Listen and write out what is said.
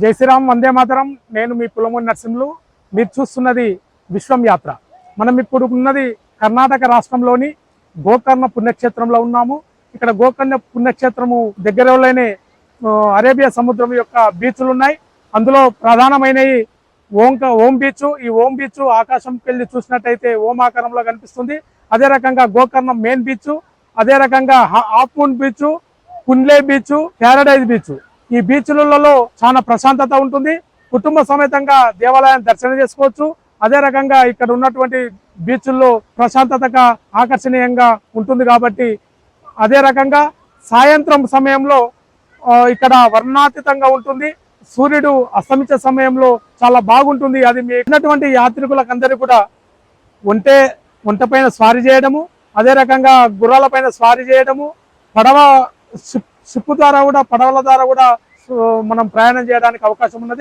జై శ్రీరామ్, వందే మాతరం. నేను మీ పులమూరి నరసింహులు. మీరు చూస్తున్నది విశ్వం యాత్ర. మనం ఇప్పుడు ఉన్నది కర్ణాటక రాష్ట్రంలోని గోకర్ణ పుణ్యక్షేత్రంలో ఉన్నాము. ఇక్కడ గోకర్ణ పుణ్యక్షేత్రము దగ్గరలోనే అరేబియా సముద్రం యొక్క బీచ్లు ఉన్నాయి. అందులో ప్రధానమైనవి ఓం బీచ్. ఈ ఓం బీచ్ ఆకాశంకి వెళ్ళి చూసినట్టయితే ఓం ఆకారంలో కనిపిస్తుంది. అదే రకంగా గోకర్ణం మెయిన్ బీచ్, అదే రకంగా half moon beach, Kudle beach, paradise beach. ఈ బీచ్లలో చాలా ప్రశాంతత ఉంటుంది. కుటుంబ సమేతంగా దేవాలయాన్ని దర్శనం చేసుకోవచ్చు. అదే రకంగా ఇక్కడ ఉన్నటువంటి బీచ్ల్లో ప్రశాంతతగా ఆకర్షణీయంగా ఉంటుంది. కాబట్టి అదే రకంగా సాయంత్రం సమయంలో ఇక్కడ వర్ణాతీతంగా ఉంటుంది. సూర్యుడు అస్తమించే సమయంలో చాలా బాగుంటుంది. అది మిగిలినటువంటి యాత్రికులకందరికీ కూడా ఒంట పైన స్వారీ చేయడము, అదే రకంగా గుర్రాల పైన స్వారీ చేయడము, పడవ షిప్ ద్వారా కూడా, పడవల ద్వారా కూడా మనం ప్రయాణం చేయడానికి అవకాశం ఉన్నది.